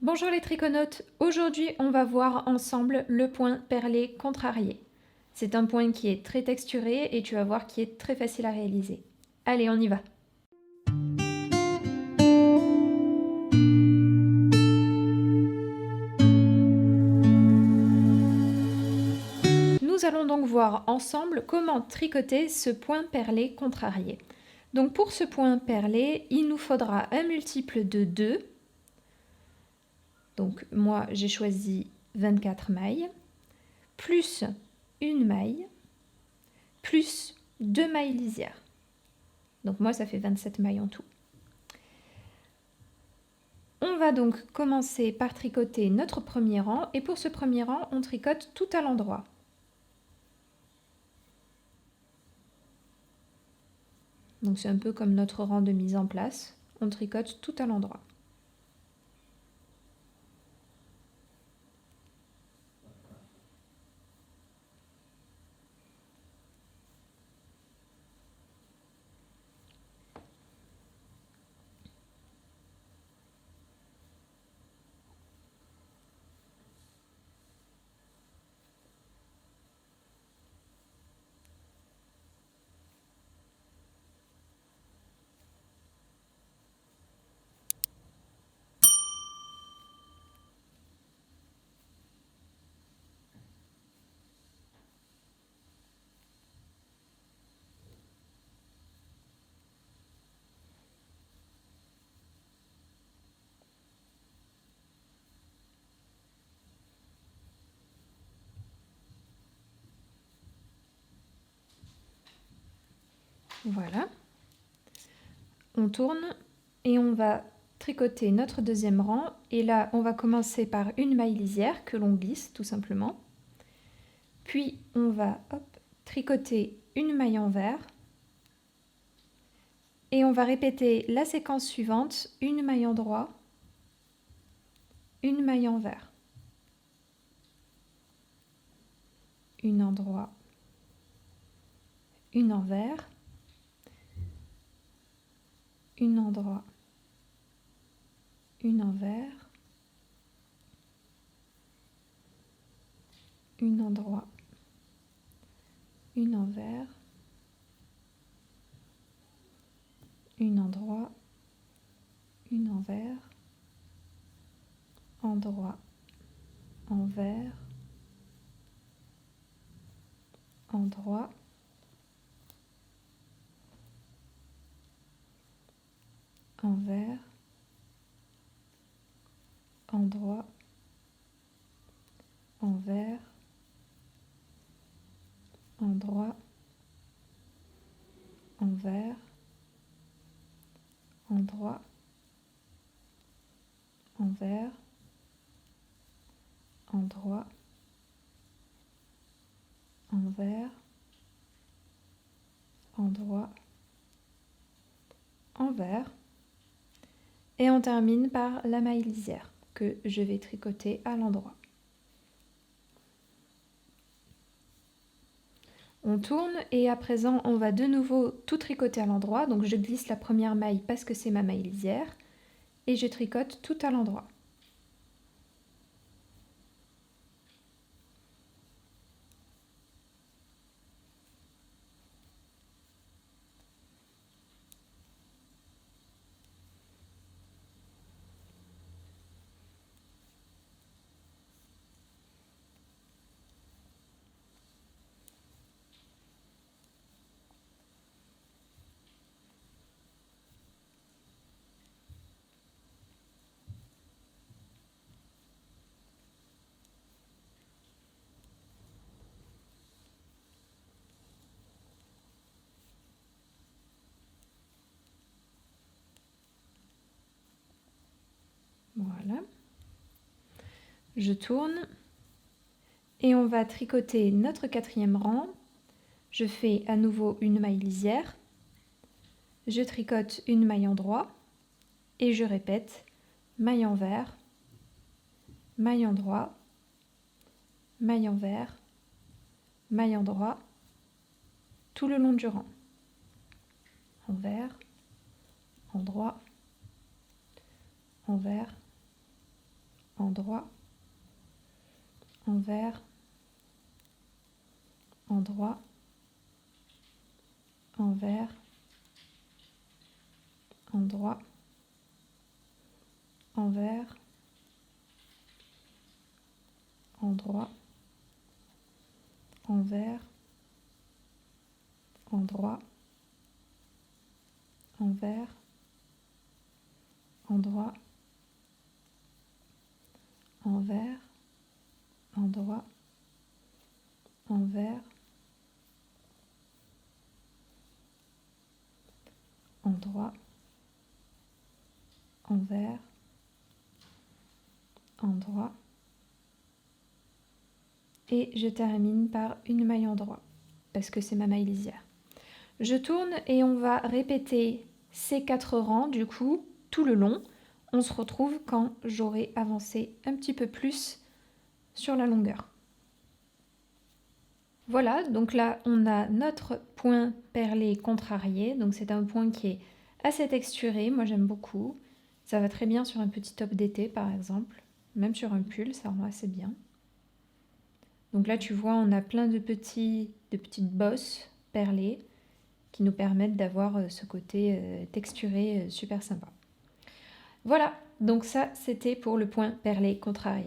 Bonjour les triconautes, aujourd'hui on va voir ensemble le point perlé contrarié. C'est un point qui est très texturé et tu vas voir qui est très facile à réaliser. Allez, on y va. Nous allons donc voir ensemble comment tricoter ce point perlé contrarié. Donc pour ce point perlé, il nous faudra un multiple de 2. Donc moi j'ai choisi 24 mailles, plus une maille, plus 2 mailles lisières. Donc moi ça fait 27 mailles en tout. On va donc commencer par tricoter notre premier rang et pour ce premier rang on tricote tout à l'endroit. Donc c'est un peu comme notre rang de mise en place, on tricote tout à l'endroit. Voilà. On tourne et on va tricoter notre deuxième rang. Et là, on va commencer par une maille lisière que l'on glisse tout simplement. Puis, on va tricoter une maille envers. Et on va répéter la séquence suivante, une maille endroit, une maille envers, une endroit, une envers, une endroit, une envers, une endroit, une envers, une endroit, une envers, endroit, envers, endroit, envers, endroit, envers, endroit, envers, endroit, envers, endroit, envers, endroit, envers. Et on termine par la maille lisière que je vais tricoter à l'endroit. On tourne et à présent on va de nouveau tout tricoter à l'endroit. Donc je glisse la première maille parce que c'est ma maille lisière et je tricote tout à l'endroit. Voilà. Je tourne et on va tricoter notre quatrième rang. Je fais à nouveau une maille lisière. Je tricote une maille endroit et je répète maille envers, maille endroit, maille envers, maille endroit, tout le long du rang. Envers, endroit, envers, endroit, envers, endroit, envers, endroit, envers, endroit, envers, endroit, envers, endroit, envers, endroit, envers, endroit, envers, endroit. Et je termine par une maille endroit, parce que c'est ma maille lisière. Je tourne et on va répéter ces 4 rangs, du coup, tout le long. On se retrouve quand j'aurai avancé un petit peu plus sur la longueur. Voilà, donc là, on a notre point perlé contrarié. Donc c'est un point qui est assez texturé, moi j'aime beaucoup. Ça va très bien sur un petit top d'été, par exemple. Même sur un pull, ça rend assez bien. Donc là, tu vois, on a plein de petites bosses perlées qui nous permettent d'avoir ce côté texturé super sympa. Voilà, donc ça, c'était pour le point perlé contrarié.